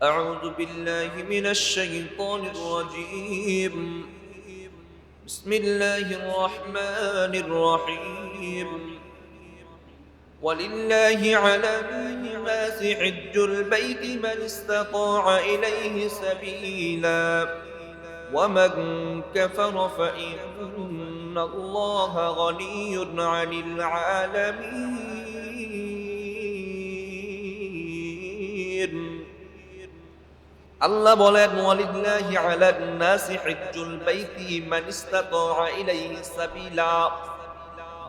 أعوذ بالله من الشيطان الرجيم. بسم الله الرحمن الرحيم. ولله على الناس حج البيت من استطاع إليه سبيلا ومن كفر فإن الله غني عن العالمين. আল্লাহ বলেন ওয়ালিল্লাহি আলান নাসি হিজ্জুল বাইতি মান ইসতাতা ইলাইহি সাবিলা,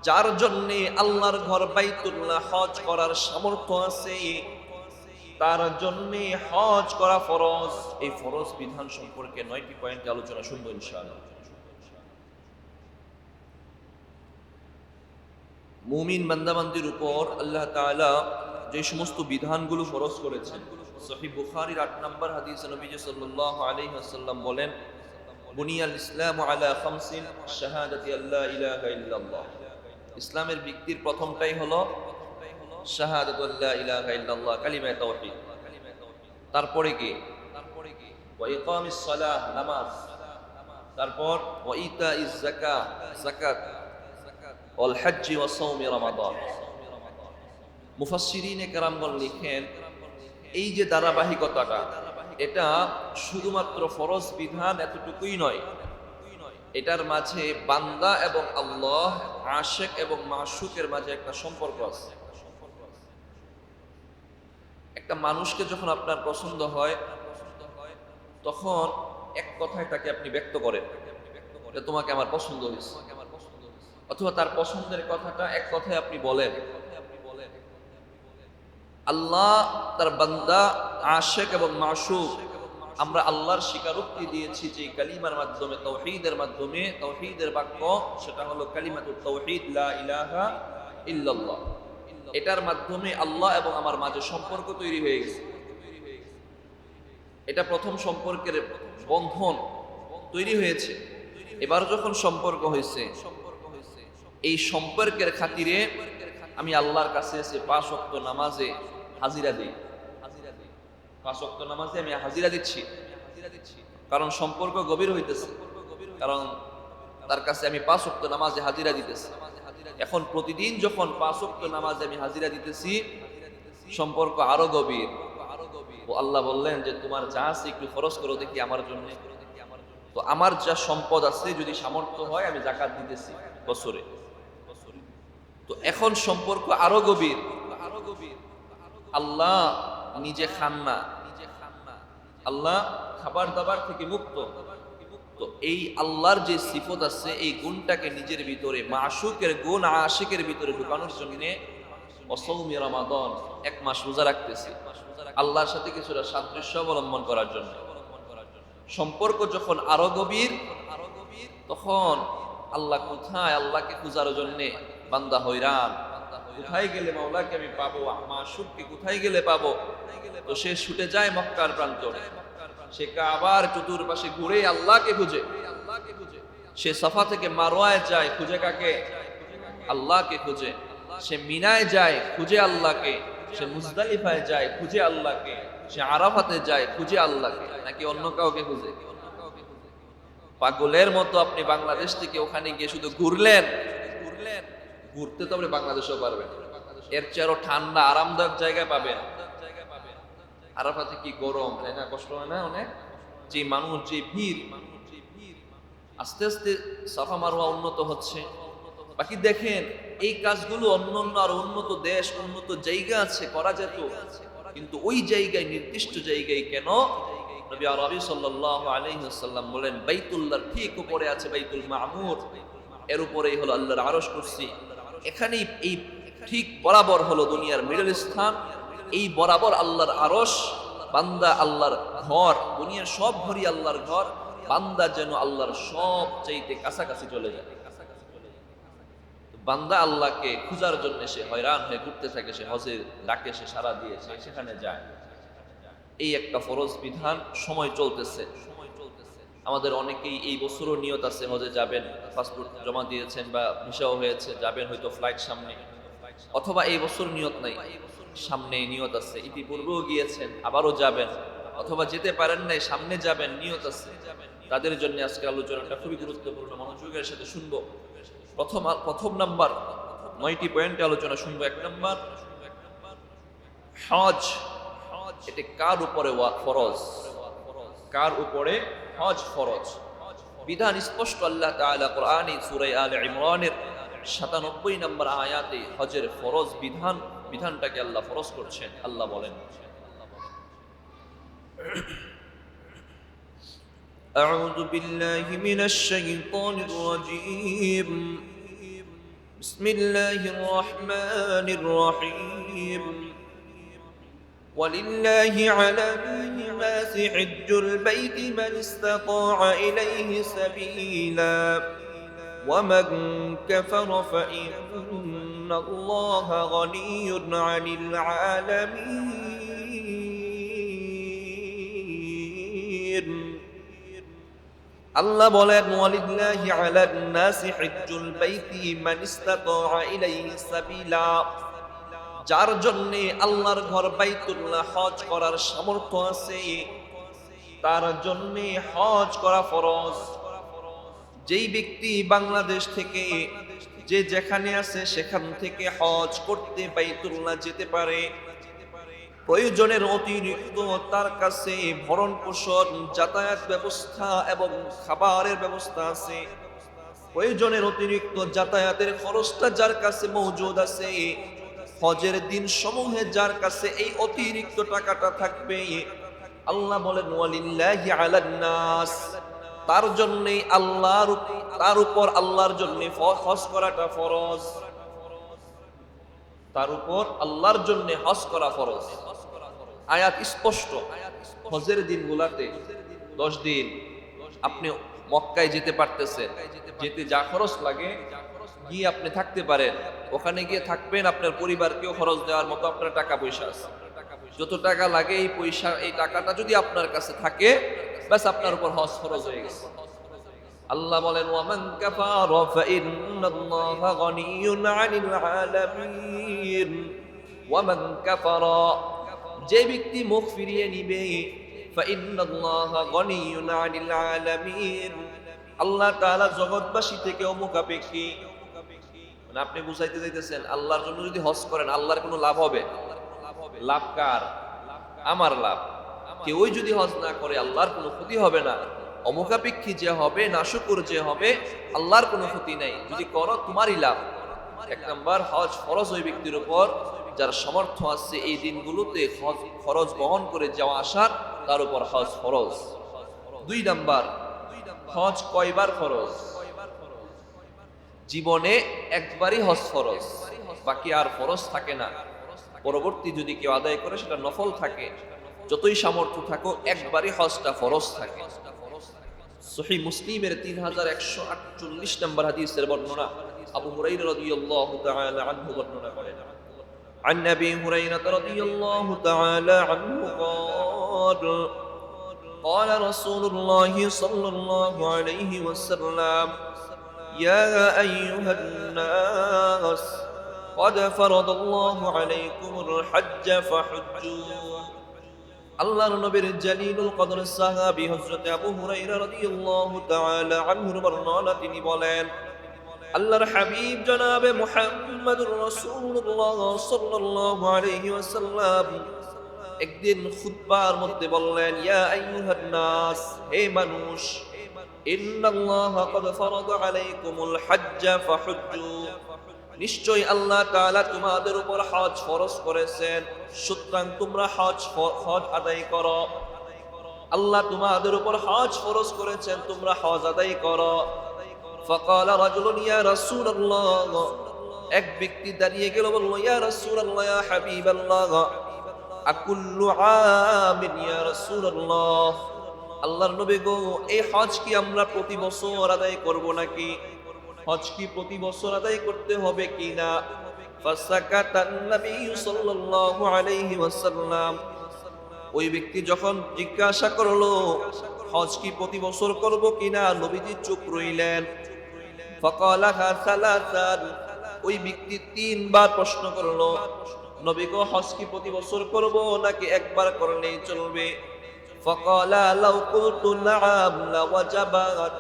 যার জন্য আল্লাহর ঘর বাইতুল্লাহ হজ করার সামর্থ্য আছে তার জন্য হজ করা ফরজ। এই ফরজ বিধান সম্পর্কে 9টি পয়েন্টে আলোচনা শুনবো ইনশাআল্লাহ। মুমিন বান্দাবান্দির উপর আল্লাহ তাআলা যে সমস্ত বিধানগুলো ফরজ করেছেন, সহিহ বুখারীর 8 নম্বর হাদিসে নবীজি সাল্লাল্লাহু আলাইহি ওয়াসাল্লাম বলেন, বুনিয়াল ইসলামু আলা খামসিন শাহাদাতি আল্লা ইলাহা ইল্লাল্লাহ। ইসলামের ভিত্তির প্রথমটাই হলো শাহাদাতু আল্লা ইলাহা ইল্লাল্লাহ, কালিমা তাওহীদ। তারপরে কি? ওয়া ইকামিস সালাহ, নামাজ। তারপর ওয়া ইতাইজ যাকাত, যাকাত। ওয়াল হজ্জ ওয়া সাওমি রমাদান। মুফাসসিরিনে কেরামগণ লিখেন, এই যে ধারাবাহিকতাটা, এটা শুধুমাত্র ফরজ বিধান এতটুকুই নয়, এটার মাঝে বান্দা এবং আল্লাহ, আশিক এবং মাশুকের মাঝে একটা সম্পর্ক আছে। একটা মানুষকে যখন আপনার পছন্দ হয় তখন এক কথায় তাকে আপনি ব্যক্ত করেন যে তোমাকে আমার পছন্দ হয়েছে, অথবা তার পছন্দের কথাটা এক কথায় আপনি বলেন। আল্লাহ তার বান্দা, আশিক এবং মাশুক, আমরা আল্লাহর স্বীকারোক্তি দিয়েছি যে কালিমার মাধ্যমে, তাওহীদের মাধ্যমে, তাওহীদের বাক্য, সেটা হলো কালিমাতুত তাওহীদ, লা ইলাহা ইল্লাল্লাহ। এটার মাধ্যমে আল্লাহ এবং আমার মাঝে সম্পর্ক তৈরি হয়ে গেছে। এটা প্রথম সম্পর্কের বন্ধন তৈরি হয়েছে। এবার যখন সম্পর্ক হয়েছে, এই সম্পর্কের খাতিরে আমি আল্লাহর কাছে এসে 5 ওয়াক্ত নামাজে হাজিরা দিই। 5 ওয়াক্ত নামাজে আমি হাজিরা দিচ্ছি, কারণ সম্পর্ক গভীর হইতেছে, কারণ তার কাছে আমি 5 ওয়াক্ত নামাজে হাজিরা দিতেছি। এখন প্রতিদিন যখন 5 ওয়াক্ত নামাজে আমি হাজিরা দিতেছি, সম্পর্ক আরো গভীর। ও আল্লাহ বললেন যে তোমার যা আছে একটু খরচ করো দেখি আমার জন্য। তো আমার যা সম্পদ আছে, যদি সামর্থ্য হয় আমি যাকাত দিতেছি বছরে। তো এখন সম্পর্ক আরো গভীর। আল্লাহ নিজে খান না, আল্লাহ খাবার দাবার থেকে মুক্ত। তো এই আল্লাহর যে সিফত আছে, এই গুণটাকে নিজের ভিতরে, মাশুকের গুণ আশিকের ভিতরে ঢুকানোর জন্য অসৌমি রমাদান, 1 মাস রোজা রাখতেছি, আল্লাহর সাথে কিছুটা সাদৃশ্য অবলম্বন করার জন্য। সম্পর্ক যখন আরো গভীর, তখন আল্লাহ কোথায়, আল্লাহকে খোঁজার জন্য বান্দা হয়রান। কোথায় গেলে মাওলাকে আমি পাবো, মাশুককে কোথায় গেলে পাবো? তো সে ছুটে যায় মক্কার প্রান্তরে, সে কাবার চতুর্পাশে ঘুরে আল্লাহকে খুঁজে। সে সাফা থেকে মারওয়ায় যায়, খুঁজে কাকে? আল্লাহকে খুঁজে। সে মিনায় যায়, খুঁজে আল্লাহকে। সে মুজদালিফায় যায়, খুঁজে আল্লাহকে। সে আরাফাতে যায়, খুঁজে আল্লাহকে, নাকি অন্য কাউকে খুঁজে? পাগলের মতো আপনি বাংলাদেশ থেকে ওখানে গিয়ে শুধু ঘুরলেন। ঘুরতে তো আপনি বাংলাদেশেও পারবেন, এর চেয়ে আরো ঠান্ডা আরামদায়ক জায়গায় পাবেন। আরাফাতে কি গরম, তাই না? কষ্ট হয় না অনেক? যে মানুষ, যে ভিড়। আস্তে আস্তে সাফা মারওয়া উন্নত হচ্ছে। বাকি দেখেন, এই কাজগুলো অন্য অন্য আর উন্নত দেশ, উন্নত জায়গা আছে, করা যেত, কিন্তু ওই জায়গায়, নির্দিষ্ট জায়গায় কেন? নবী আরবি সাল্লাল্লাহু আলাইহি ওয়াসাল্লাম বলেন, বাইতুল্লাহর ঠিক উপরে আছে বাইতুল মামুর, এর উপরেই হলো আল্লাহর আরশ কুরসি। এখানেই এই ঠিক বরাবর হলো দুনিয়ার মিডল স্থান। এই বরাবর আল্লাহর আরশ, বান্দা আল্লাহর ঘর। দুনিয়ার সব ঘরই আল্লাহর ঘর, বান্দা যেন আল্লাহর সব চাইতে কাছাকাছি চলে যায়। বান্দা আল্লাহকে খোঁজার জন্য সে হয়রান হয়ে ঘুরতে থাকে, সে হজের ডাকে সে সাড়া দিয়েছে, সেখানে যায়। এই একটা ফরজ বিধান সময় চলতেছে। আমাদের অনেকেই এই বছরও নিয়ত আছে হজে যাবেন, পাসপোর্ট জমা দিয়েছেন বা ভিসাও হয়েছে, যাবেন হয়তো ফ্লাইট সামনে, অথবা এই বছর নিয়ত নাই, সামনে নিয়ত আছে, ইতিপূর্বেও গিয়েছেন, আবারও যাবেন। অথবা যেতে পারেন নাই, সামনে যাবেন, নিয়ত আছে, তাদের জন্য আজকে আলোচনাটা খুবই গুরুত্বপূর্ণ, মনোযোগের সাথে শুনবো। প্রথম নাম্বার 9টি পয়েন্টে আলোচনা শুনবো। 1 নাম্বার, হজ এটা কার উপরে ফরজ, কার উপরে হজ ফরজ। বিধান স্পষ্ট, আল্লাহ তাআলা কোরআনে সূরা আলে ইমরানের 97 নম্বর আয়াতে হজের ফরজ বিধানটাকে আল্লাহ ফরজ করছেন। আল্লাহ বলেন, আউযু বিল্লাহি মিনাশ শাইতানির রাজীম, বিসমিল্লাহির রাহমানির রাহিম। ولله على الناس حج البيت من استطاع إليه سبيلا ومن كفر فإن الله غني عن العالمين। আল্লাহ বলেন, ওয়ালিল্লাহি আলান নাসি হিজ্জুল বাইতি মান ইসতাতা ইলাইহি সাবিলা, যার জন্য আল্লাহর ঘর বাইতুল্লাহ হজ করার সামর্থ্য আছে তার জন্য হজ করা ফরজ। যেই ব্যক্তি বাংলাদেশ থেকে যে যেখানে আছে সেখান থেকে হজ করতে বাইতুল্লাহ যেতে পারে, প্রয়োজনের অতিরিক্ত তার কাছে ভরণ পোষণ, যাতায়াত ব্যবস্থা এবং খাবারের ব্যবস্থা আছে, প্রয়োজনের অতিরিক্ত যাতায়াতের খরচটা যার কাছে মওজুদ আছে, হজের দিন সমূহে যার কাছে এই অতিরিক্ত টাকাটা থাকবে, আল্লাহ বলেন ওয়ালিল্লাহি আলান নাস, তার জন্যে তার উপর আল্লাহর জন্য হজ করাটা ফরজ, তার উপর আল্লাহর জন্য হজ করা ফরজ। আয়াত স্পষ্ট। হজের দিনগুলাতে 10 দিন আপনি মক্কায় যেতে পারতেছেন, যেতে যা খরচ লাগে গিয়ে আপনি থাকতে পারেন, ওখানে গিয়ে থাকবেন, আপনার পরিবারকেও খরচ দেওয়ার মতো আপনার টাকা পয়সা আছে, যত টাকা লাগে এই টাকাটা যদি আপনার কাছে থাকে, বাস আপনার উপর হজ ফরজ হয়ে গেছে। আল্লাহ বলেন, ওয়ামান কাফারা ফাইন্নাল্লাহা গানিয়্যুন আনিল আলামিন। ওয়ামান কাফারা, যে ব্যক্তি মুখ ফিরিয়ে নিবে, ফাইন্নাল্লাহা গানিয়্যুন আনিল আলামিন, আল্লাহ তাআলা জগৎবাসী থেকে মুখাপেক্ষী। মানে আপনি বুঝাইতে যাইতেছেন আল্লাহর জন্য যদি হজ করেন আল্লাহর কোনো লাভ হবে? লাভ কার? আমার লাভ। কেউই যদি হজ না করে আল্লাহর কোনো ক্ষতি হবে না। অমুখাপেক্ষী যে হবে, নাশুকুর যে হবে, আল্লাহর কোনো ক্ষতি নাই। যদি করো তোমারই লাভ। 1 নাম্বার, হজ ফরজ ওই ব্যক্তির উপর যার সামর্থ্য আছে এই দিনগুলোতে খরচ বহন করে যাওয়া আসার, তার উপর হজ ফরজ। 2 নাম্বার, হজ কয়বার ফরজ? জীবনে একবারই হজ ফরজ, বাকি আর ফরজ থাকে না। পরবর্তী যদি কেউ আদায় করে সেটা নফল থাকে। যতই সামর্থ্য থাকো একবারই হজটা ফরজ থাকে। সহিহ মুসলিমের 3148 নম্বর হাদিসের বর্ণনা, আবু হুরায়রা রাদিয়াল্লাহু তাআলা আনহু বর্ণনা করেন। عن أبي هريرة رضي الله تعالى عنه قال رسول الله صلى الله عليه وسلم يا أيها الناس قد فرض الله عليكم الحج فحجوا। আল্লাহর নবীর জালিলুল কদর সাহাবী হযরত আবু হুরায়রা রাদিয়াল্লাহু তাআলা আনহুর বর্ণনা, তিনি বলেন, আল্লাহর হাবিব জনাবে মুহাম্মদুর রাসূলুল্লাহ সাল্লাল্লাহু আলাইহি ওয়াসাল্লাম একদিন খুতবার মধ্যে বললেন, ইয়া আইয়ুহান নাস, হে মানুষ, ইন্নাল্লাহা কদ ফারাদা আলাইকুমুল হজ্জ ফাহুজ্জু, নিশ্চয় আল্লাহ তাআলা তোমাদের উপর হজ ফরজ করেছেন, সুতরাং তোমরা হজ আদায় করো। আল্লাহ তোমাদের উপর হজ ফরজ করেছেন, তোমরা হজ আদায় করো। ফাকালা রাজুলুন ইয়া রাসূলুল্লাহ, এক ব্যক্তি দাঁড়িয়ে গেল, বলল, ইয়া রাসূলুল্লাহ, ইয়া হাবিবাল্লাহ, আকুল্লু আমিন ইয়া রাসূলুল্লাহ, আল্লাহর নবী গো, এই হজ কি আমরা প্রতি বছর আদায় করব নাকি? হজ কি প্রতি বছর আদায় করতে হবে কিনা? ফাসাকাতান নবী সাল্লাল্লাহু আলাইহি ওয়াসাল্লাম, ওই ব্যক্তি যখন জিজ্ঞাসা করলো হজ কি প্রতি বছর করব কিনা, নবীজি চুপ রইলেন। ফাকালাহা সালাসান, ওই ব্যক্তি 3 বার প্রশ্ন করলো, নবী গো, হজ কি প্রতি বছর করব নাকি একবার করলেই চলবে? ফাকালা লাউ কুলতু নাআম লাওয়াজাবাত।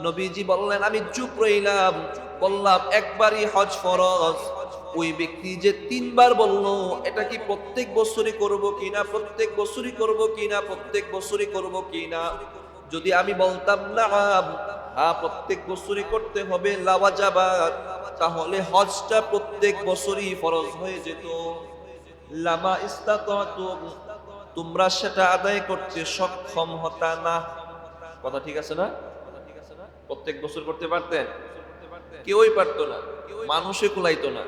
নবীজি বললেন আমি চুপ রইলাম, বললাম একবারই হজ ফরজ। ওই ব্যক্তি যে তিনবার বলল এটা কি প্রত্যেক বছরই করব কিনা, প্রত্যেক বছরই করব কিনা, প্রত্যেক বছরই করব কিনা, যদি আমি বলতাম নাআম, হ্যাঁ প্রত্যেক বছরই করতে হবে, লাওয়াজাবাত, তাহলে হজটা প্রত্যেক বছরই ফরজ হয়ে যেত। লামা ইস্তাতাতুম, তোমরা সেটা আদায় করতে সক্ষম হতা না। কথা ঠিক আছে না? প্রত্যেক বছর করতে পারতেন? কেউই পারতো না, মানুষে কুলাইতো না,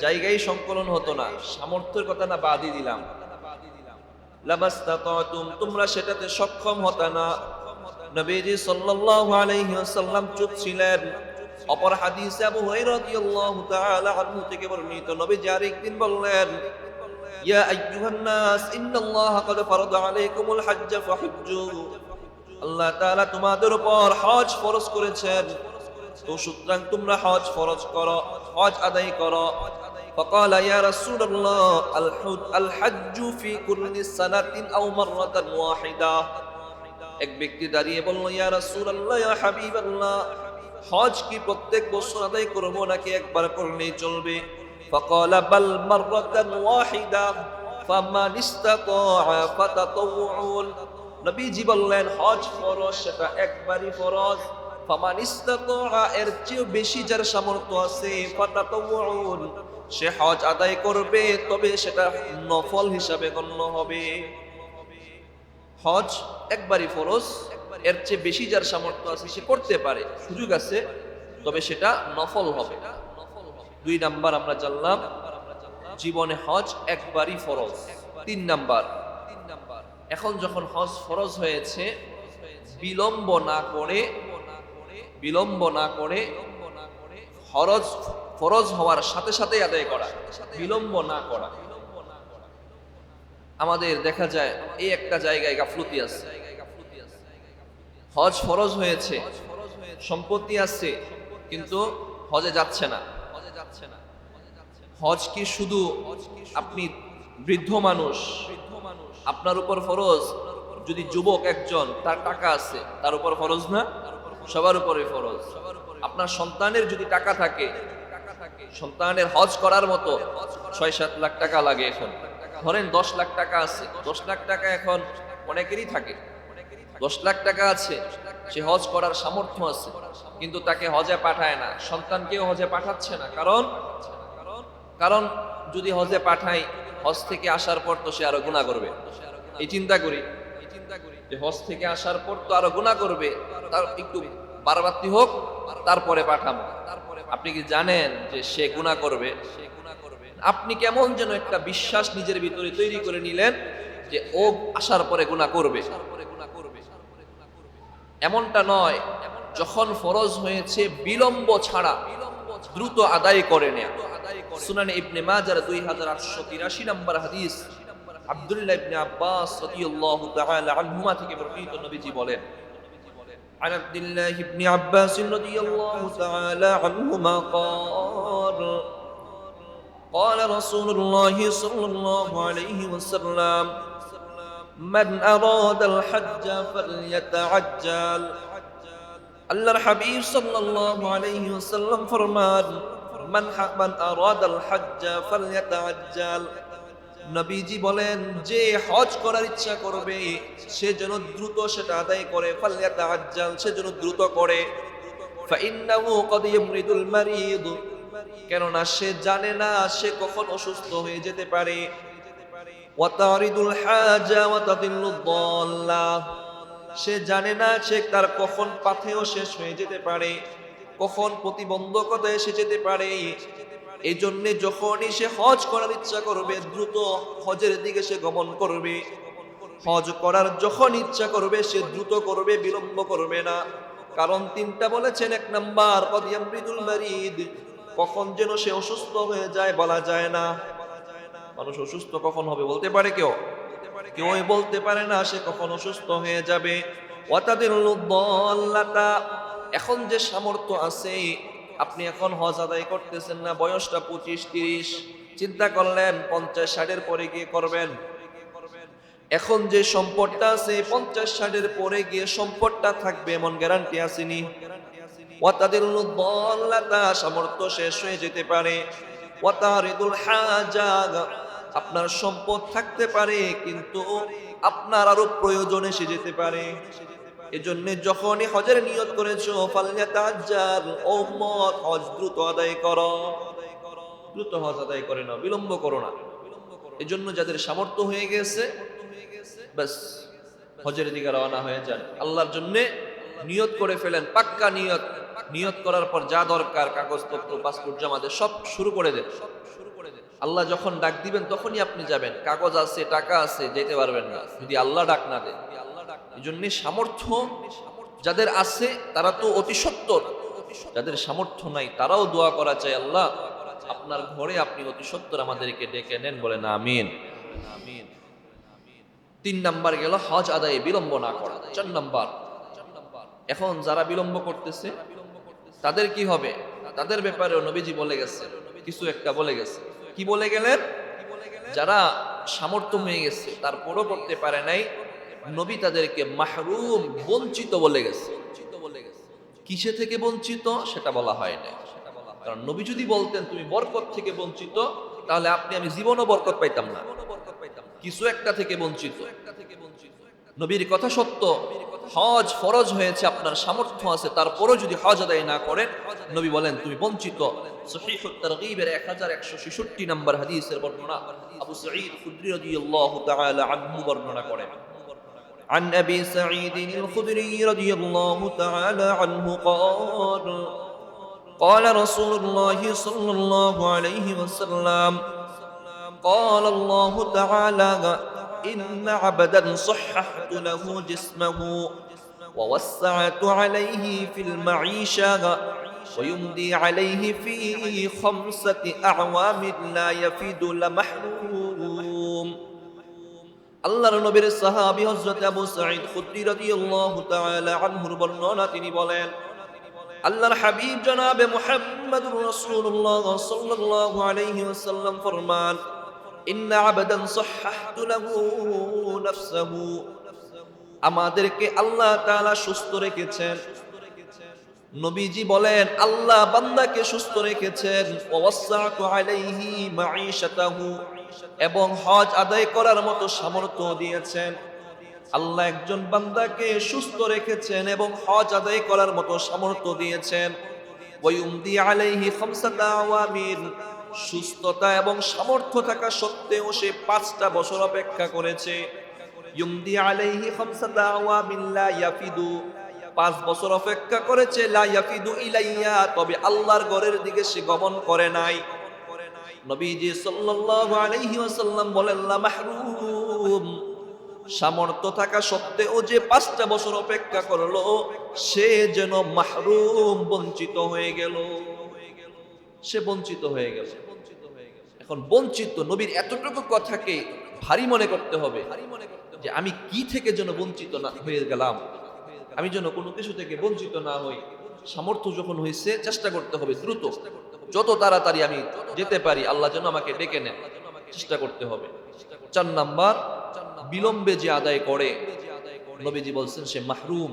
জায়গায় সংকলন হতো না, সামর্থ্যের কথা না বাদই দিলাম। লামাস্তাতাতুম, তোমরা সেটাতে সক্ষম হতা না। নবীজি সাল্লাল্লাহু আলাইহি ওয়াসাল্লাম চুপ ছিলেন। অপর হাদিসে আবু হুরায়রা রাদিয়াল্লাহু তাআলা আনহু থেকে বর্ণিত, নবীজি আরেকদিন বললেন, ইয়া আইয়ুহান নাস ইন্নাল্লাহা ক্বাদ ফারাদা আলাইকুমুল হজ্জ ফাহুজ্জু। আল্লাহ তাআলা তোমাদের উপর হজ ফরজ করেছেন, তো সুতরাং তোমরা হজ ফরজ করো, হজ আদায় করো। فقال يا رسول الله الحج في كل سنة أو مرة واحدة। এক ব্যক্তি দাঁড়িয়ে বলল, ইয়া রাসূলুল্লাহ, ইয়া হাবিবাল্লাহ, হজ কি প্রত্যেক বছর আদায় করব নাকি একবার করলেই চলবে? فقال بل مرة واحدة فمن استطاع فتطوع। নবীজি বললেন হজ ফরজ, সেটা একবারই ফরজ। ফামান ইস্তাতা, এর চেয়ে বেশি যার সামর্থ্য আছে, ফাতাতাওউন, সে হজ আদায় করবে, তবে সেটা নফল হিসাবে গণ্য হবে। হজ একবারই ফরজ, এর চেয়ে বেশি যার সামর্থ্য আছে সে করতে পারে, সুযোগ আছে, তবে সেটা নফল হবে। 2 নাম্বার আমরা জানলাম জীবনে হজ একবারই ফরজ। 3 নাম্বার, এখন যখন হজ ফরজ হয়েছে, বিলম্ব না করে ফরজ হওয়ার সাথে সাথে আদায় করা, বিলম্ব না করা। আমাদের দেখা যায় এই একটা জায়গায় গাফলতি আছে, হজ ফরজ হয়েছে, সম্পত্তি আছে, কিন্তু হজে যাচ্ছে না। হজ কি শুধু আপনি বৃদ্ধ মানুষ, আপনার উপর ফরজ? যদি যুবক একজন, তার টাকা আছে, তার উপর ফরজ না? সবার উপরে ফরজ। আপনার সন্তানের যদি টাকা থাকে, সন্তানের হজ করার মতো 6-7 লাখ টাকা লাগে। এখন ধরেন 10 লাখ টাকা আছে, 10 লাখ টাকা এখন অনেকেরই থাকে, 10 লাখ টাকা আছে, সে হজ করার সামর্থ্য আছে, কিন্তু তাকে হজে পাঠায় না, সন্তানকেও হজে পাঠাচ্ছে না। কারণ যদি হজে পাঠাই, হজ থেকে আসার পর তো সে আরো গুনাহ করবে। এই চিন্তা করি যে হজ থেকে আসার পর তো আরো গুনাহ করবে, তার একটু বারবাতি হোক, তারপরে পাঠাবো। আপনি কি জানেন যে সে গুনাহ করবে? আপনি কেমন যেন একটা বিশ্বাস নিজের ভিতরে তৈরি করে নিলেন যে ও আসার পরে গুনাহ করবে। এমনটা নয়, যখন ফরজ হয়েছে বিলম্ব ছাড়া দ্রুত আদায় করে নেয়া। সুনানে ইবনে মাজাহ 2883 নম্বর হাদিস, আব্দুল্লাহ ইবনে আব্বাস রাদিয়াল্লাহু তাআলা আনহুমা থেকে বর্ণিত, নবীজি বলেন, عن عبد الله بن عباس رضي الله تعالى عنهما قال رسول الله صلى الله عليه وسلم من أراد الحج فليتعجل। আল্লাহর হাবিব সাল্লাল্লাহু আলাইহি ওয়াসাল্লাম ফরমান, মান আরাদাল হজ্জ ফালইয়াতাআজ্জাল। নবীজি বলেন, যে হজ করার ইচ্ছা করবে সে যেন দ্রুত সেটা আদায় করে, ফালইয়াতাআজ্জাল, সে যেন দ্রুত করে। ফাইন্নাহু ক্বাদ ইয়ামরিদুল মারিদ, কেননা সে জানে না সে কখন অসুস্থ হয়ে যেতে পারে। ওয়া তারিদুল হাজা ওয়া তাদিল্লুদ দাল্লা, সে জানে না সে তার কখন পাথেয় শেষ হয়ে যেতে পারে, কখন প্রতিবন্ধকতা এসে যেতে পারে। এই জন্যে যখনই সে হজ করার ইচ্ছা করবে, দ্রুত হজের দিকে সে গমন করবে। হজ করার যখন ইচ্ছা করবে সে দ্রুত করবে, বিলম্ব করবে না। কারণ 3টা বলেছেন। 1 নাম্বার, ক্বাদ ইয়ামরিদুল মারিদ, কখন যেন সে অসুস্থ হয়ে যায় বলা যায় না। মানুষ অসুস্থ কখন হবে বলতে পারে কেউ? কেউই বলতে পারে না সে কখন অসুস্থ হয়ে যাবে। ওয়াতাদিল্লুদ দাল্লাতা, এখন যে সামর্থ্য আছে, আপনি এখন হজ আদায় করতেছেন না, বয়সটা 25-30, চিন্তা করলেন 50-60 পরে গিয়ে করবেন। এখন যে সম্পদটা আছে 50-60-এর পরে গিয়ে সম্পদটা থাকবে এমন গ্যারান্টি আসেনি। ওয়াতাদিল্লু দাল্লাতা, সামর্থ্য শেষ হয়ে যেতে পারে। ওয়াতারিদুল হাজা, আপনার সম্পদ থাকতে পারে কিন্তু আপনার আরো প্রয়োজন এসে যেতে পারে। এজন্য যখনই হজের নিয়ত করেছো ফালইয়াতাজ্জাল, ও উম্মত হজ দ্রুত আদায় করো, দ্রুত হজ আদায় করে নাও, বিলম্ব করো না। এজন্য যাদের সামর্থ্য হয়ে গেছে বাস হজের দিকে রওনা হয়ে যান। আল্লাহর জন্য নিয়ত করে ফেলেন, পাক্কা নিয়ত। নিয়ত করার পর যা দরকার কাগজপত্র, পাসপোর্ট জমা দিয়ে সব শুরু করে দেন। আল্লাহ যখন ডাক দিবেন তখনই আপনি যাবেন। কাগজ আছে, টাকা আছে, যেতে পারবেন না যদি আল্লাহ ডাক না দেন। এই জন্য সামর্থ্য যাদের আছে তারা তো অতি সত্বর, যাদের সামর্থ্য নাই তারাও দোয়া করা চাই, আল্লাহ আপনার ঘরে আপনি অতি সত্বর আমাদেরকে ডেকে নেন, বলেন আমিন। 3 নাম্বার গেল হজ আদায়ে বিলম্ব না করা। 4 নাম্বার, এখন যারা বিলম্ব করতেছে তাদের কি হবে? তাদের ব্যাপারেও নবীজি বলে গেছে, কিছু একটা বলে গেছে। কি বলে গেলেন? যারা সামর্থ্য হয়ে গেছে তারপরও করতে পারে নাই, নবী তাদেরকে মাহরুম, বঞ্চিত বলে গেছে। কিসে থেকে বঞ্চিত সেটা বলা হয় না, কারণ নবী যদি বলতেন তুমি বরকত থেকে বঞ্চিত, তাহলে আমি জীবনও বরকত পাইতাম না। কিছু একটা থেকে বঞ্চিত। নবীর কথা সত্য, হজ ফরজ হয়েছে, আপনার সামর্থ্য আছে, তারপরও যদি হজ আদায় না করেন, নবী বলেন তুমি বঞ্চিত। সহিহুত তারগীবের 1166 নম্বর হাদিসের বর্ণনা আবু সাঈদ খুদরি রাদিয়াল্লাহু তাআলা আনহু বর্ণনা করেন। عن أبي سعيد الخدري رضي الله تعالى عنه قال قال رسول الله صلى الله عليه وسلم قال الله تعالى إن عبدا صححت له جسمه ووسعت عليه في المعيشة ويمضي عليه في 5 أعوام لا يفيد لمحروم। আল্লাহর নবীর সাহাবী হযরত আবু সাঈদ খুদরি রাদিয়াল্লাহু তাআলা আনহুর বর্ণনা, তিনি বলেন আল্লাহর হাবিব জনাবে মুহাম্মদুর রাসূলুল্লাহ সাল্লাল্লাহু আলাইহি ওয়াসাল্লাম ফরমান ইন্না আবদান সাহহাহতু লাহু নাফসাহু, আমাদেরকে আল্লাহ তাআলা সুস্থ রেখেছেন। নবীজি বলেন আল্লাহ বান্দাকে সুস্থ রেখেছেন। ওয়াসাতু আলাইহি মাঈশাতাহু, এবং হজ আদায় করার মতো সামর্থ্য দিয়েছেন। আল্লাহ একজন বান্দাকে সুস্থ রেখেছেন এবং হজ আদায় করার মতো সামর্থ্য দিয়েছেন। ওয়ায়ুমদি আলাইহি 5 আওয়ামিন, সুস্থতা এবং সামর্থ্য থাকা সত্ত্বেও সে 5টা বছর অপেক্ষা করেছে। ইউমদি আলাইহি 5 আওয়ামিন লা ইয়াফিদু, 5 বছর অপেক্ষা করেছে, লা ইয়াফিদু ইলাইয়া, তবে আল্লাহর ঘরের দিকে সে গমন করে নাই। নবীজি সাল্লাল্লাহু আলাইহি ওয়াসাল্লাম বলেন লা মাহরুম, সামর্থ্য থাকা সত্ত্বেও যে 5টা বছর অপেক্ষা করলো সে যেন মাহরুম, বঞ্চিত হয়ে গেল, সে বঞ্চিত হয়ে গেল। এখন বঞ্চিত, নবীর এতটুকু কথাকে ভারী মনে করতে হবে যে আমি কি থেকে যেন বঞ্চিত না হয়ে গেলাম, আমি যেন কোনো কিছু থেকে বঞ্চিত না হই। সামর্থ্য যখন হয়েছে চেষ্টা করতে হবে দ্রুত, যত তাড়াতাড়ি আমি যেতে পারি আল্লাহ যেন আমাকে ডেকে নেন, চেষ্টা করতে হবে। 4 নাম্বার, বিলম্বে যে আদায় করে, নবীজি বলছেন সে মাহরুম।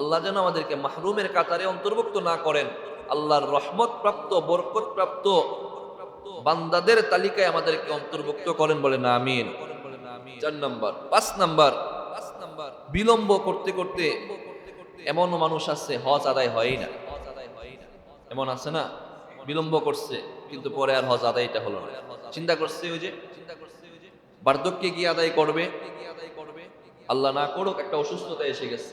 আল্লাহ যেন আমাদেরকে মাহরুমের কাতারে অন্তর্ভুক্ত না করেন, আল্লাহর রহমত প্রাপ্ত, বরকত প্রাপ্ত বান্দাদের তালিকায় আমাদেরকে অন্তর্ভুক্ত করেন, বলেন আমিন। 4 নাম্বার। 5 নাম্বার, বিলম্ব করতে করতে এমন মানুষ আছে হজ আদায় হয়ই না। এমন আছে না, বিলম্ব করছে কিন্তু পরে আর হজ আদায়টা হলো না। চিন্তা করছে ওই যে বার্ধক্যে গিয়ে আদায় করবে, আল্লাহ না করুক একটা অসুস্থতা এসে গেছে,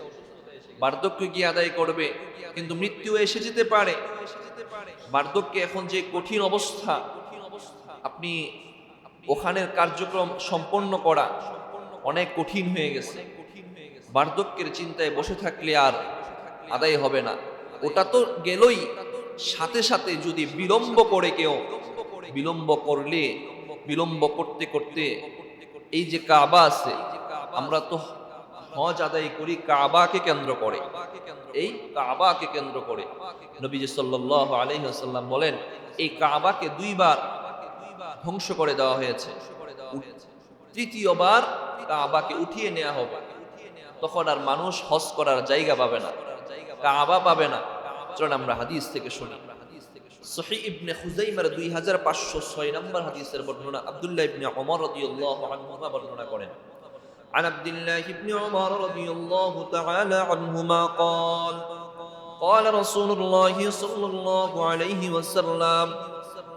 বার্ধক্যে গিয়ে আদায় করবে কিন্তু মৃত্যু এসে যেতে পারে। বার্ধক্যে এখন যে কঠিন অবস্থা, আপনি ওখানের কার্যক্রম সম্পন্ন করা অনেক কঠিন হয়ে গেছে। বার্ধক্যের চিন্তায় বসে থাকলে আর আদায় হবে না, ওটা তো গেলই, সাথে সাথে যদি বিলম্ব করে কেউ, বিলম্ব করলে, বিলম্ব করতে করতে এই যে কাবা আছে, আমরা তো হজ আদায় করি কাবাকে কেন্দ্র করে, এই কাবাকে কেন্দ্র করে। নবীজি সাল্লাল্লাহু আলাইহি ওয়াসাল্লাম বলেন এই কাবাকে 2 বার ধ্বংস করে দেওয়া হয়েছে, 3য় বার কাবাকে উঠিয়ে নেওয়া হবে, তখন আর মানুষ হজ করার জায়গা পাবে না, কাবা পাবে না। চলুন আমরা হাদিস থেকে শুনি। সহিহ ইবনে খুজাইমার 2506 নম্বর হাদিসের বর্ণনা আব্দুল্লাহ ইবনে ওমর রাদিয়াল্লাহু আনহুমা বর্ণনা করেন। عن عبد الله بن عمر رضي الله تعالى عنهما قال قال رسول الله صلى الله عليه وسلم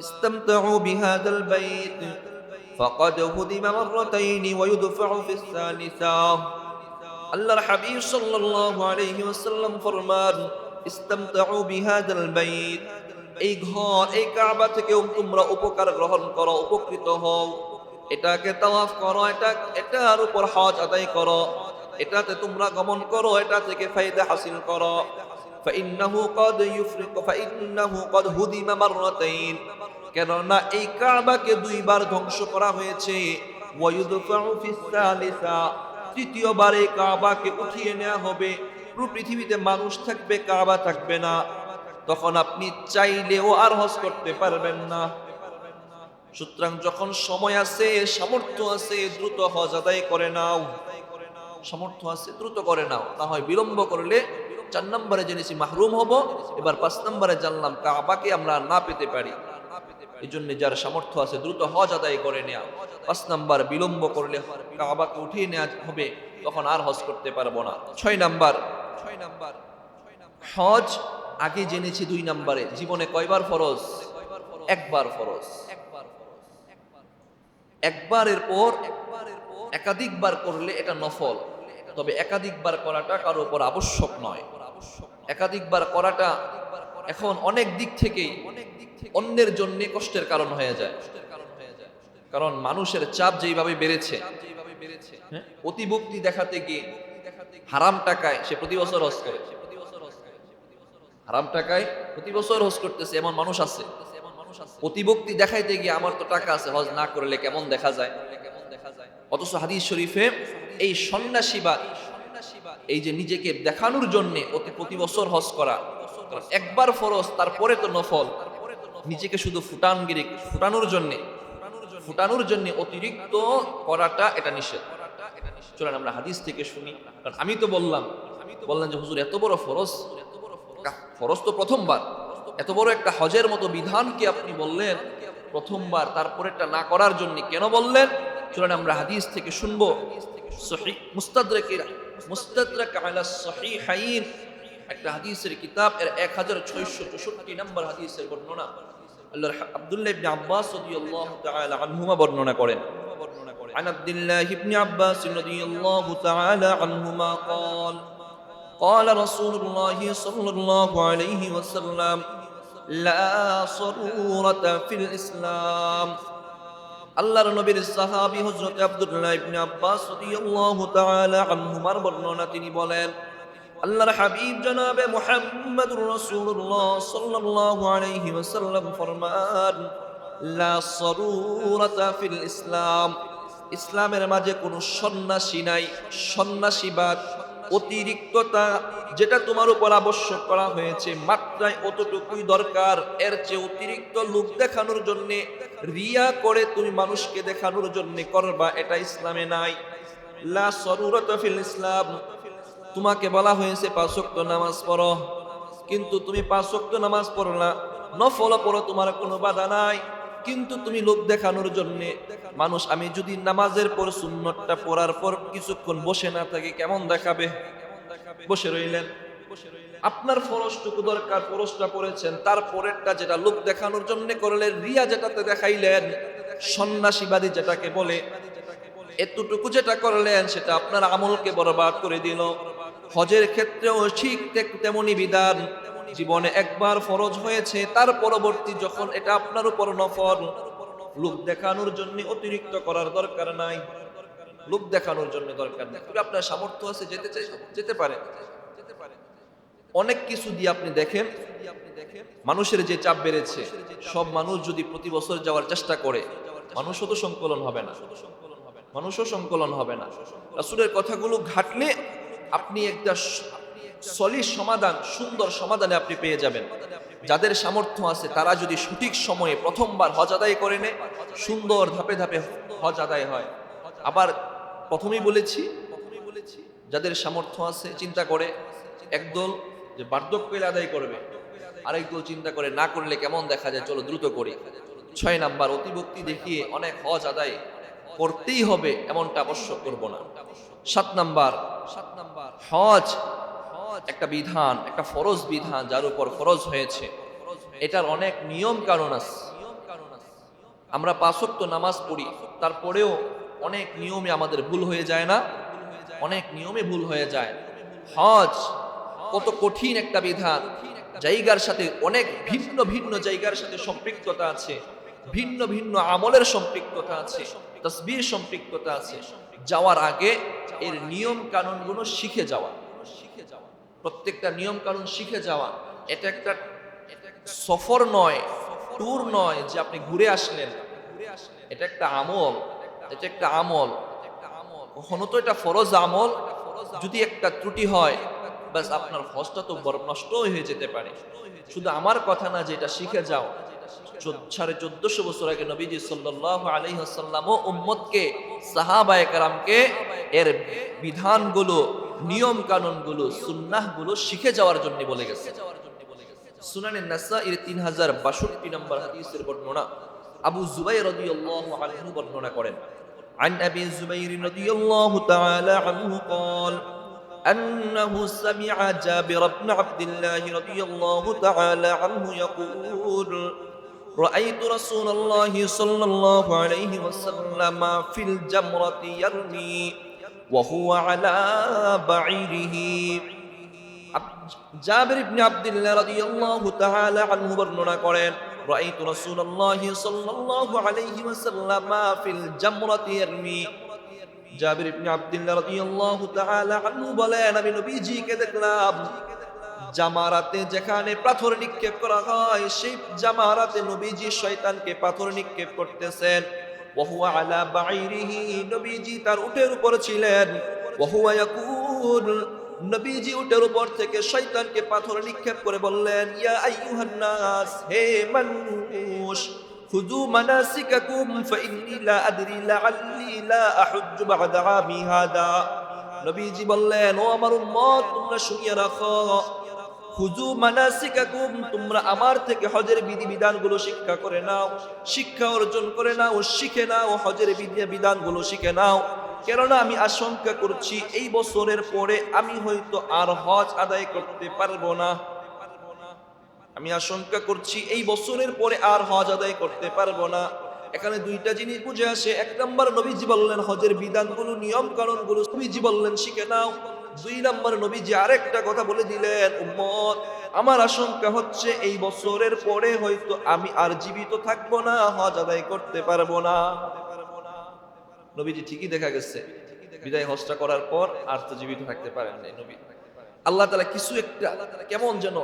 استمتعوا بهذا البيت فقد هدم مرتين ويدفع في الثالثة আল্লাহর হাবিব সাল্লাল্লাহু আলাইহি ওয়াসাল্লাম ফরমান ইস্তামতাউ বিহাদাল বাইত, এই ঘর এই কাবা থেকে তোমরা উপকার গ্রহণ করো, উপকৃত হও, এটাকে তাওয়াফ করো, এটার উপর হজ আদায় করো, এটাতে তোমরা গমন করো, এটা থেকে ফায়দা হাসিল করো। فإنه قد هدم مرتين, কেননা এই কাবাকে দুইবার ধ্বংস করা হয়েছে। ওয়ায়ুদফাউ ফিস সালিসা, তৃতীয়বার এই কাবাকে উঠিয়ে নেওয়া হবে। পুরো পৃথিবীতে মানুষ থাকবে, কাবা থাকবে না, তখন আপনি চাইলেও আর হজ করতে পারবেন না। সুতরাং যখন সময় আছে, সামর্থ্য আছে, দ্রুত হজ আদায় করে নাও। সামর্থ্য আছে দ্রুত করে নাও, না হয় বিলম্ব করলে 4 নম্বরে জেনেছি মাহরুম হব, এবার 5 নম্বরে জানলাম কাবাকে আমরা না পেতে পারি। এই জন্য যার সামর্থ্য আছে দ্রুত হজ আদায় করে নেওয়া। 5 নম্বর বিলম্ব করলে কাবাকে উঠিয়ে নেওয়া হবে, তখন আর হজ করতে পারবো না। 6 নম্বর হজ আগে জেনেছি। 2 নম্বরে জীবনে কয়বার ফরজ? একবার ফরজ। একবারের পর একাধিকবার করলে এটা নফল, তবে একাধিকবার করাটা কারো উপর আবশ্যক নয়। একাধিকবার করাটা এখন অনেক দিক থেকেই অন্যের জন্য কষ্টের কারণ হয়ে যায়, কারণ মানুষের চাপ যেইভাবে বেড়েছে, অতিভক্তি দেখাতে গিয়ে হারাম টাকায় সে প্রতি বছর হজ করে, হারাম টাকায় প্রতি বছর হজ করতেছে এমন মানুষ আছে। অতিভক্তি দেখাইতে গিয়ে আমার তো টাকা আছে, হজ না করলে কেমন দেখা যায়। অথচ হাদিস শরীফে এই সন্ন্যাসীবাদ, এই যে নিজেকে দেখানোর জন্য প্রতি বছর হজ করা, একবার ফরজ তারপরে তো নফল, নিজেকে শুধু ফুটানোর জন্য অতিরিক্ত করাটা এটা নিষেধ। চলেন আমরা হাদিস থেকে শুনি। কারণ আমি তো বললাম যে হুজুর এত বড় ফরজ তো প্রথমবার, এত বড় একটা হজের মতো বিধানকে আপনি বললেন প্রথমবার, তারপরেটা না করার জন্য কেন বললেন? চলেন আমরা হাদিস থেকে শুনবো। সহিহ মুস্তাদরাক আলা সহিহাইন একটা হাদিসের কিতাব, এর 1664 নম্বর হাদিসের বর্ণনা আল্লাহর আব্দুল্লাহ ইবনে আব্বাস রাদিয়াল্লাহু তাআলা আনহুমা বর্ণনা করেন। عن عبد الله بن عباس رضي الله تعالى عنهما قال رسول الله صلى الله عليه وسلم لا صرورة في الإسلام। আল্লাহর নবীর সাহাবী হযরত আব্দুল্লাহ ইবনে আব্বাস রাদিয়াল্লাহু তাআলা আনহুমার বর্ণনা, তিনি বলেন আল্লাহর হাবিব জনাবে মুহাম্মদুর রাসূলুল্লাহ সাল্লাল্লাহু আলাইহি ওয়াসাল্লাম ফরমান লা সরুরাতা ফিল ইসলাম, ইসলামের মাঝে কোনো সন্ন্যাসী নাই, সন্ন্যাসীবাদ, অতিরিক্ততা, যেটা তোমার উপর আবশ্যক করা হয়েছে মাত্রায় অতটুকুই দরকার, এর চেয়ে অতিরিক্ত লোক দেখানোর জন্য, রিয়া করে তুমি মানুষকে দেখানোর জন্য করবা, এটা ইসলামে নাই। লা সরুরাতা ফিল ইসলাম, তোমাকে বলা হয়েছে 5 ওয়াক্ত নামাজ পড়ো, কিন্তু তুমি 5 ওয়াক্ত নামাজ পড়ো না, নফল পড়ো, তোমার কোনো বাধা নাই, কিন্তু তুমি লোক দেখানোর জন্য মানুষ, আমি যদি নামাজের পর সুন্নতটা পড়ার পর কিছুক্ষণ বসে না থাকি কেমন দেখাবে, বসে রইলেন। আপনার ফরজটুকু দরকার, ফরজটা পড়েছেন, তারপরেরটা যেটা লোক দেখানোর জন্য করলেন, রিয়া যেটাতে দেখাইলেন, সন্ন্যাসীবাদী যেটাকে বলে, এতটুকু যেটা করলেন সেটা আপনার আমলকে বরবাদ করে দিল। হজের ক্ষেত্রেও ঠিক তেমনি বিধান, জীবনে একবার ফরজ হয়েছে, তার পরবর্তী যখন এটা আপনার উপর নফল, লোক দেখানোর জন্য অতিরিক্ত করার দরকার নাই, লোক দেখানোর জন্য দরকার নেই। আপনার সামর্থ্য আছে, যেতে পারে। অনেক কিছু দিয়ে আপনি দেখেন মানুষের যে চাপ বেড়েছে, সব মানুষ যদি প্রতি বছর যাওয়ার চেষ্টা করে, মানুষও তো সংকলন হবে না, রাসূলের কথাগুলো ঘাটলে আপনি একটা সলিড সমাধান, সুন্দর সমাধানে আপনি পেয়ে যাবেন। যাদের সামর্থ্য আছে তারা যদি সঠিক সময়ে প্রথমবার হজ আদায় করে নেয়, সুন্দর ধাপে ধাপে হজ আদায় হয়। আবার প্রথমেই বলেছি, যাদের সামর্থ্য আছে চিন্তা করে একদল যে বার্ধক্য এলে আদায় করবে, আরেক দল চিন্তা করে না করলে কেমন দেখা যায়, চলো দ্রুত করি। 6 নাম্বার, অতিভক্তি দেখিয়ে অনেক হজ আদায় করতেই হবে এমনটা আবশ্যক করব না। 7 নাম্বার, হজ একটা বিধান, একটা ফরজ বিধান যার উপর ফরজ হয়েছে, এটার অনেক নিয়ম কারণ আছে। আমরা 5 ওয়াক্ত নামাজ পড়ি, তারপরেও অনেক নিয়মে আমাদের ভুল হয়ে যায় না? অনেক নিয়মে ভুল হয়ে যায়। হজ কত কঠিন একটা বিধান, জায়গার সাথে অনেক ভিন্ন ভিন্ন জায়গার সাথে সম্পৃক্ততা আছে, ভিন্ন ভিন্ন আমলের সম্পৃক্ততা আছে, তাসবিহ সম্পৃক্ততা আছে। যাওয়ার আগে এর নিয়ম কানুনগুলো শিখে যাওয়া, প্রত্যেকটা নিয়ম কানুন শিখে যাওয়া। এটা একটা সফর নয়, ট্যুর নয় যে আপনি ঘুরে আসলেন। এটা একটা আমল, এটা একটা আমল। কখনো তো এটা ফরজ আমল, যদি একটা ত্রুটি হয় বাস আপনার হজটা তো নষ্ট হয়ে যেতে পারে। শুধু আমার কথা না যে এটা শিখে যাও। 1450 বছর আগে নবীজি সাল্লাল্লাহু আলাইহি ওয়াসাল্লাম ও উম্মতকে, সাহাবায়ে কেরামকে এর বিধানগুলো, নিয়ম কানুনগুলো, সুন্নাহগুলো শিখে যাওয়ার জন্য বলে গেছে। সুনানে নাসাঈর 3062 নম্বর হাদিসের বর্ণনা আবু যুবাইর রাদিয়াল্লাহু আনহু বর্ণনা করেন। عن أبي الزبير رضي الله تعالى عنه قال أنه سمع جابر بن عبد الله رضي الله تعالى عنه يقول رأيت رسول الله صلى الله عليه وسلم في الجمرة يرمي وهو على بعيره। জাবির ইবনে আব্দুল্লাহ রাদিয়াল্লাহু তাআলা আনহু বর্ণনা করেন, রাআইতু রাসূলুল্লাহি সাল্লাল্লাহু আলাইহি ওয়াসাল্লাম ফিল জামরাতি ইয়ারমি। জাবির ইবনে আব্দুল্লাহ রাদিয়াল্লাহু তাআলা আনহু বলেন, আমি নবীজিকে দেখলাম জামারাতে, যেখানে পাথর নিক্ষেপ করা হয়, সেই জামারাতে নবীজি শয়তানকে পাথর নিক্ষেপ করতেছেন। ওয়া হুয়া আলা বাঈরিহি, নবীজি তার উটের উপর ছিলেন। ওয়া হুয়া ইয়াকুল, নবীজি উটের উপর থেকে শয়তানকে পাথর নিক্ষেপ করে বললেন, ইয়া আইয়ুহান নাস, হে মানুষ, খুযু মানাসিকাকুম ফাইন্নী লা আদরি লাআল্লি লা আহুজ্জু বা'দা আমী হাদা। নবীজি বললেন, ও আমার উম্মত, তোমরা শুনিয়ে রাখো, খুযু মানাসিকাকুম, তোমরা আমার থেকে হজের বিধিবিধানগুলো শিক্ষা করে নাও, শিক্ষা অর্জন করে নাও, শিখে নাও, হজের বিধিবিধানগুলো শিখে নাও। কেননা আমি আশঙ্কা করছি এই বছরের পরে আমি হয়তো আর হজ আদায় করতে পারবো না। আমি আশঙ্কা করছি এই বছরের পরে আর হজ আদায় করতে পারবো না। এখানে দুইটা জিনিস বুঝে আসে। 1 নম্বর, নবীজি বললেন হজের বিধানগুলো, নিয়ম কানুনগুলো নবীজি বললেন শিখে নাও। 2 নম্বর, নবীজি আরেকটা কথা বলে দিলেন, উম্মত, আমার আশঙ্কা হচ্ছে এই বছরের পরে হয়তো আমি আর জীবিত থাকবো না, হজ আদায় করতে পারবো না। নবীজি ঠিকই দেখা গেছে বিদায় হজটা করার পর আর তো জীবিত থাকতে পারেন নাই নবী। আল্লাহ তাআলা কিছু একটা কেমন যেন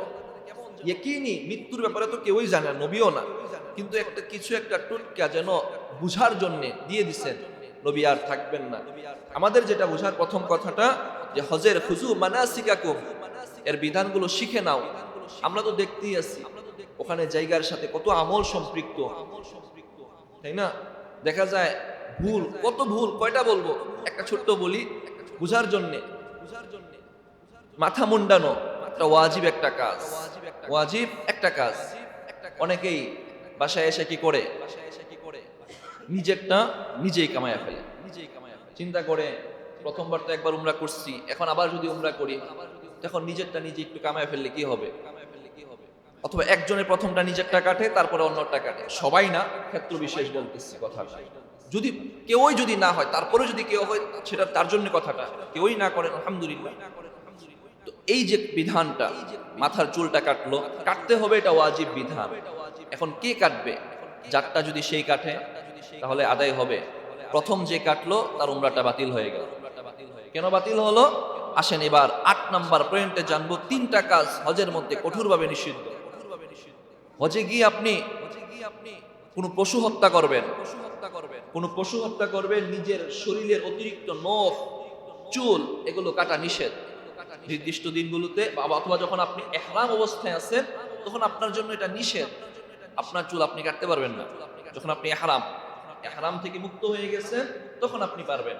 ইয়াকিনি, মৃত্যুর ব্যাপারে তো কেউই জানে না, নবীও না, কিন্তু একটা কিছু একটা টুটকা যেন বুঝার জন্য দিয়ে দিছেন, নবী আর থাকবেন না। আমাদের যেটা বুঝার প্রথম কথাটা যে হজের খুযু মানাসিকাকুম, এর বিধানগুলো শিখে নাও। আমরা তো দেখতেই আছি ওখানে জায়গার সাথে কত আমল সম্পৃক্ত, তাই না? দেখা যায় ভুল, কত ভুল, কয়টা বলবো, একটা ছোট্ট বলি বুঝার জন্য। মাথা মুন্ডানো একটা ওয়াজিব একটা কাজ, ওয়াজিব একটা কাজ। অনেকেই বাসায় এসে কি করে, নিজেরটা নিজেই কামায়া ফেলে। চিন্তা করে প্রথমবার তো একবার উমরা করছি, এখন আবার যদি উমরা করি, তখন নিজেরটা নিজে একটু কামায়া ফেললে কি হবে? অথবা একজনের প্রথমটা নিজেরটা কাটে, তারপরে অন্যটা কাটে। সবাই না, ক্ষেত্র বিশেষ বলতেছি কথাটা। যদি কেউই যদি না হয়, তারপরে যদি কেউ হয়, সেটা তার জন্য কথাটা। কেউই না করেন, আলহামদুলিল্লাহ। তো এই যে বিধানটা, মাথার চুলটা কাটলো, কাটতে হবে, এটা ওয়াজিব বিধান। এখন কে কাটবে? যারটা যদি সেই কাটে তাহলে আদায় হবে। প্রথম যে কাটলো তার উমরাটা বাতিল হয়ে গেল। কেন বাতিল হলো? আসেন এবার 8 নাম্বার পয়েন্টে জানবো। 3টা কাজ হজের মধ্যে কঠোরভাবে নিষিদ্ধ। হজে গিয়ে আপনি কোন পশু হত্যা করবেন, কোন পশু হত্যা করবেন, নিজের শরীরের অতিরিক্ত নখ, চুল, এগুলো কাটা নিষেধ নির্দিষ্ট দিনগুলোতে, অথবা যখন আপনি ইহরাম অবস্থায় আছেন তখন আপনার জন্য এটা নিষেধ। আপনার চুল আপনি কাটতে পারবেন না। যখন আপনি ইহরাম থেকে মুক্ত হয়ে গেছেন তখন আপনি পারবেন।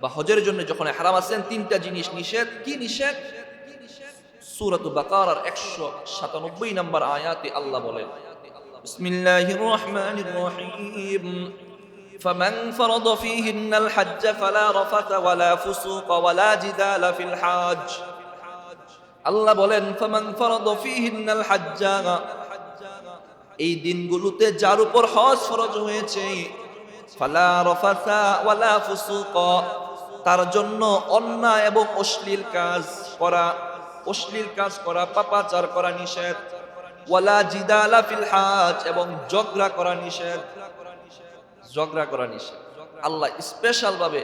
বা হজের জন্য যখন ইহরাম আছেন তিনটা জিনিস নিষেধ। কি নিষেধ? সূরাত বাকারার 197 নম্বর আয়াতে আল্লাহ বলেন, বিসমিল্লাহির রহমানির রহিম, ফামান ফারাদা ফীহিন্নাল হজ্জ ফালা রাফাথা ওয়ালা ফুসুকা ওয়ালা জিদালা ফিল হজ্জ। আল্লাহ বলেন, ফামান ফারাদা ফীহিন্নাল হজ্জ, এই দিনগুলোতে যার উপর হজ ফরজ হয়েছে, ফালা রাফাথা ওয়ালা ফুসুকা, তার জন্য অন্যায় এবং অশ্লীল কাজ করা, পাপাচার করা নিষেধ। ওয়ালা জিদালা ফিল হজ, এবং ঝগড়া করা নিষেধ। আল্লাহ স্পেশাল ভাবে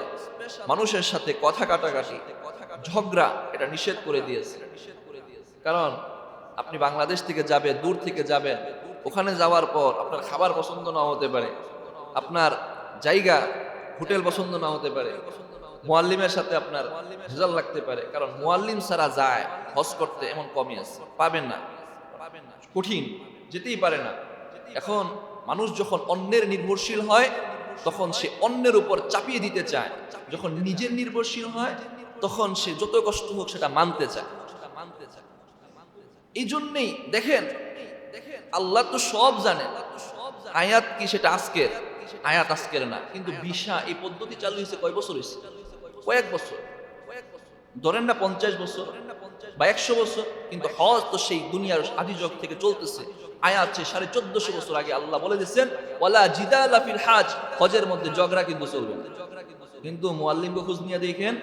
মানুষের সাথে কথা কাটাকাটি, ঝগড়া, এটা নিষেধ করে দিয়েছে। কারণ আপনি বাংলাদেশ থেকে যাবেন, দূর থেকে যাবেন, ওখানে যাওয়ার পর আপনার খাবার পছন্দ না হতে পারে, আপনার জায়গা হোটেল পছন্দ না হতে পারে, মুআল্লিমের সাথে আপনার রেজাল্ট লাগতে পারে। কারণ মুআল্লিম ছাড়া যায় হজ করতে এমন কমই আছে, পাবেন না, কঠিন, যেতেই পারে না। এখন মানুষ যখন অন্যের নির্ভরশীল হয় তখন সে অন্যের উপর চাপিয়ে দিতে চায়, যখন নিজের নির্ভরশীল হয় তখন সে যত কষ্ট হোক সেটা মানতে চায়। এই জন্যেই দেখেন আল্লাহ তো সব জানেন। আয়াত কি সেটা আজকের আয়াত, আজকের না, কিন্তু ভিসা এই পদ্ধতি চালু হয়েছে কয় বছর হয়েছে? কয়েক বছর, ধরেন না 50 বছর বা 100 বছর, কিন্তু হজ তো সেই দুনিয়ার আদিযুগ থেকে চলতেছে। আয়াত 1450 বছর আগে আল্লাহ বলে দিয়েছেন, ওয়ালা জিদালা ফিল হজ, হজের মধ্যে ঝগড়া কিন্তু চলবে না। কিন্তু মুআল্লিমকে খোঁজ নিয়ে দেখেন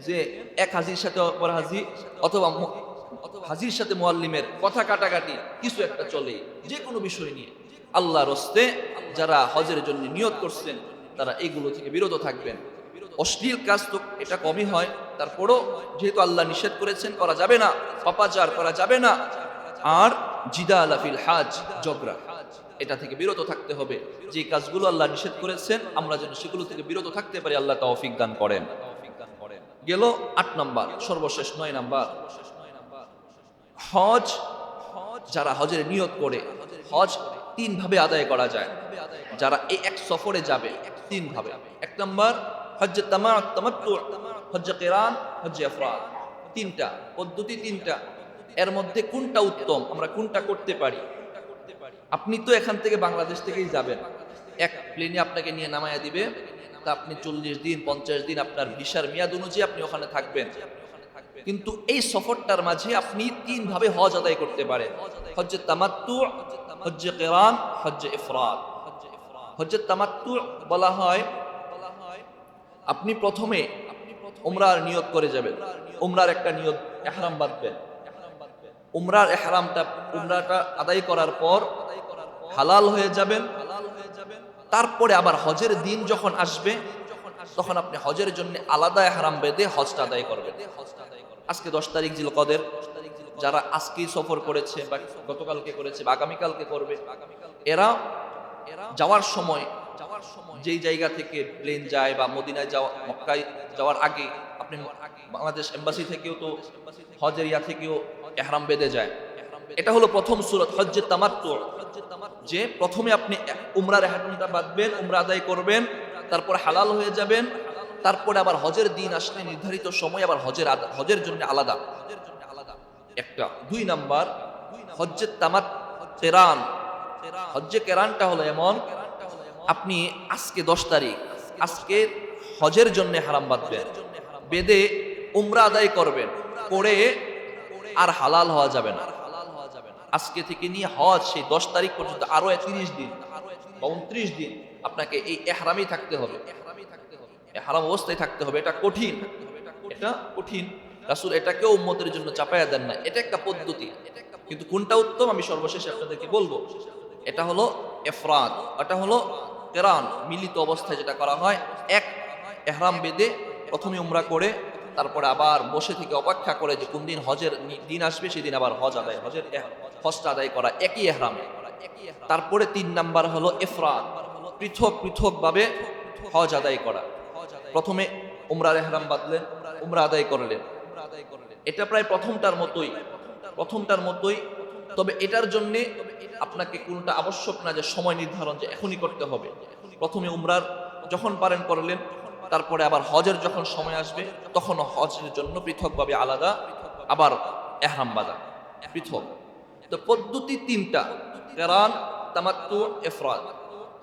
যে এক হাজির সাথে অপর হাজি, অথবা হাজির সাথে মুআল্লিমের কথা কাটাকাটি কিছু একটা চলে, যে কোনো বিষয় নিয়ে। আল্লাহর হস্তে যারা হজের জন্য নিয়ত করছেন তারা এগুলো থেকে বিরত থাকবেন। অশ্লীল কাজ তো এটা কমই হয়, তারপরও যেহেতু আল্লাহ নিষেধ করেছেন করা যাবে না, পাপাচার করা যাবে না, আর জিদালা ফিল হজ, ঝগড়া, এটা থেকে বিরত থাকতে হবে। যে কাজগুলো আল্লাহ নিষেধ করেছেন আমরা যেন সেগুলো থেকে বিরত থাকতে পারি, আল্লাহ তৌফিক দান করেন। গেল 8 নাম্বার, সর্বশেষ 9 নাম্বার। হজ, যারা হজের নিয়ত করে, হজ 3 ভাবে আদায় করা যায়। যারা এই এক সফরে যাবে 3 ভাবে। 1 নাম্বার হজ্জে তামাত্তু, হজ্জে কিরান, হজ্জে ইফরাদ। 3টা পদ্ধতি, 3টা। এর মধ্যে কোনটা উত্তম, আমরা কোনটা করতে পারি? আপনি তো এখান থেকে বাংলাদেশ থেকেই যাবেন, এক প্লেনে আপনাকে নিয়ে নামায়া দিবে, তা আপনি 40 দিন 50 দিন আপনার ভিসার মেয়াদ অনুযায়ী আপনি ওখানে থাকবেন। কিন্তু এই সফরটার মাঝে আপনি 3 ভাবে হজ আদায় করতে পারেন: হজ্জে তামাত্তু, হজ্জে কিরান, হজ্জে ইফরাদ। হজ্জে তামাত্তু বলা হয় আপনি প্রথমে উমরার নিয়ত করে যাবেন, উমরার একটা নিয়ত, ইহরাম বাঁধবেন। উমরাটা আদায় করার পর হালাল হয়ে যাবেন। তারপরে আবার হজের দিন যখন আসবে তখন আপনি হজের জন্য আলাদা ইহরাম বেঁধে হজটা আদায় করবেন। আজকে 10 তারিখ জিলকদের, যারা আজকেই সফর করেছে বা গতকালকে করেছে বা আগামীকালকে করবে, এরা যাওয়ার সময় যেই জায়গা থেকে প্লেন যায় বা মদিনায় যাওয়া, মক্কায় যাওয়ার আগে আপনি বাংলাদেশ এম্বাসি থেকেও তো হজের থেকেও ইহরাম বেঁধে যায়। এটা হলো প্রথম সূরত হজ্জে তামাত্তু, যে প্রথমে আপনি উমরার ইহরামটা বাঁধবেন, উমরা আদায় করবেন, তারপর হালাল হয়ে যাবেন, তারপরে আবার হজের দিন আসলে নির্ধারিত সময় আবার হজের জন্য আলাদা একটা। 2 নাম্বার হজ্জে কিরান। হজ্জে কিরানটা হলো এমন, আপনি আজকে 10 তারিখ, আজকে হজের জন্য হারাম বাঁধবেন, বেঁধে উমরা আদায় করবেন, করে আর হালাল হওয়া যাবে না। আজকে থেকে নিয়ে হজ সেই 10 তারিখ পর্যন্ত আরো 30 দিন বা 29 দিন আপনাকে এই ইহরামেই থাকতে হবে, ইহরাম অবস্থায় থাকতে হবে। এটা কঠিন, এটা কঠিন। রাসূল এটাকেও উম্মতের জন্য চাপায়া দেন না, এটা একটা পদ্ধতি। কিন্তু কোনটা উত্তম আমি সর্বশেষে আপনাদেরকে বলবো। এটা হলো ইফরাদ, এটা হলো কিরান, মিলিত অবস্থায় যেটা করা হয়। এক ইহরাম বেঁধে প্রথমে উমরা করে তারপরে আবার বসে থেকে অপেক্ষা করে যে কোন দিন হজের দিন আসবে সেদিন আবার হজটা আদায় করা একই ইহরামে। তারপরে 3 নাম্বার হলো ইফরাদ, পৃথক ভাবে হজ আদায় করা। প্রথমে উমরার ইহরাম বাঁধলেন, উমরা আদায় করলেন। এটা প্রায় প্রথমটার মতোই, তবে এটার জন্য আপনাকে কোনটা আবশ্যক না যে সময় নির্ধারণ যে এখনই করতে হবে। প্রথমে উমরার যখন পারেন করলেন, তারপরে আবার হজের যখন সময় আসবে তখন হজের জন্য পৃথকভাবে আলাদা আবার এহরাম বাঁধা পৃথক। তো পদ্ধতি তিনটা, কেরান, তামাত্তু, ইফরাদ।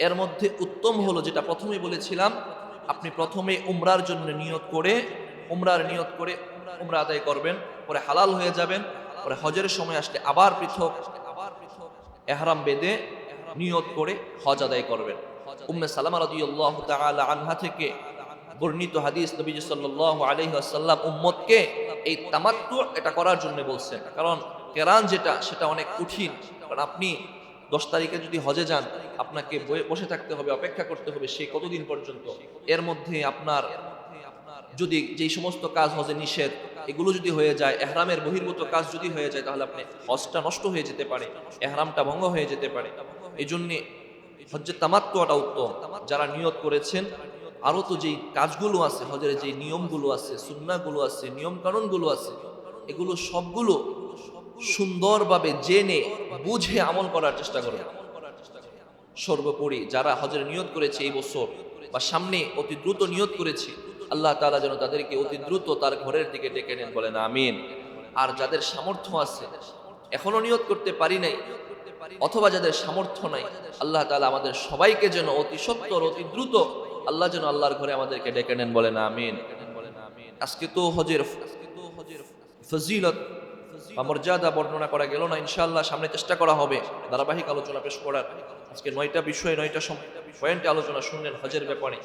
এর মধ্যে উত্তম হলো যেটা প্রথমেই বলেছিলাম, আপনি প্রথমে উমরার জন্য নিয়ত করে উমরা আদায় করবেন, পরে হালাল হয়ে যাবেন, পরে হজের সময় আসলে আবার পৃথক এহরাম বেঁধে নিয়ত করে হজ আদায় করবেন। উম্মে সালামা রাদিয়াল্লাহু তাআলা আনহা থেকে বর্ণিত হাদিস, নবীজি সাল্লাল্লাহু আলাইহি ওয়াসাল্লাম উম্মতকে এই তামাত্তু এটা করার জন্য বলছেন, কারণ কেরান যেটা সেটা অনেক কঠিন। কারণ আপনি 10 তারিখে যদি হজে যান, আপনাকে বসে থাকতে হবে, অপেক্ষা করতে হবে সেই কতদিন পর্যন্ত। এর মধ্যে আপনার যদি যেই সমস্ত কাজ হজে নিষেধ এগুলো যদি হয়ে যায়, এহরামের বহির্ভূত কাজ যদি হয়ে যায়, তাহলে আপনি হজটা নষ্ট হয়ে যেতে পারে, এহরামটা ভঙ্গ হয়ে যেতে পারে। এই জন্যে হজ্জের তামাত্তুটা উত্তম। যারা নিয়ত করেছেন, আরো তো যেই কাজগুলো আছে, হজের যেই নিয়মগুলো আছে, সুন্নাহগুলো আছে, নিয়ম কানুনগুলো আছে, এগুলো সবগুলো সুন্দরভাবে জেনে বুঝে আমল করার চেষ্টা করবেন। সর্বোপরি যারা হজের নিয়ত করেছে এই বছর বা সামনে অতি দ্রুত নিয়ত করেছে, আল্লাহ তাআলা যেন তাদেরকে অতি দ্রুত তার ঘরের দিকে ডেকে নেন, বলেন আমিন। আর যাদের সামর্থ্য আছে, এখনো নিয়ত করতে পারি নাই, অথবা যাদের সামর্থ্য নাই, আল্লাহ তাআলা আমাদের সবাইকে যেন অতি সত্বর অতি দ্রুত আল্লাহ যেন আল্লাহর ঘরে আমাদেরকে ডেকে নেন, বলেন আমিন। আজকে তো হজের ফজিলত বা মর্যাদা বর্ণনা করা গেল না, ইনশাআল্লাহ সামনে চেষ্টা করা হবে ধারাবাহিক আলোচনা পেশ করার। আজকে 9টা বিষয়ে 9টা পয়েন্টে আলোচনা শুনলেন হজের ব্যাপারে।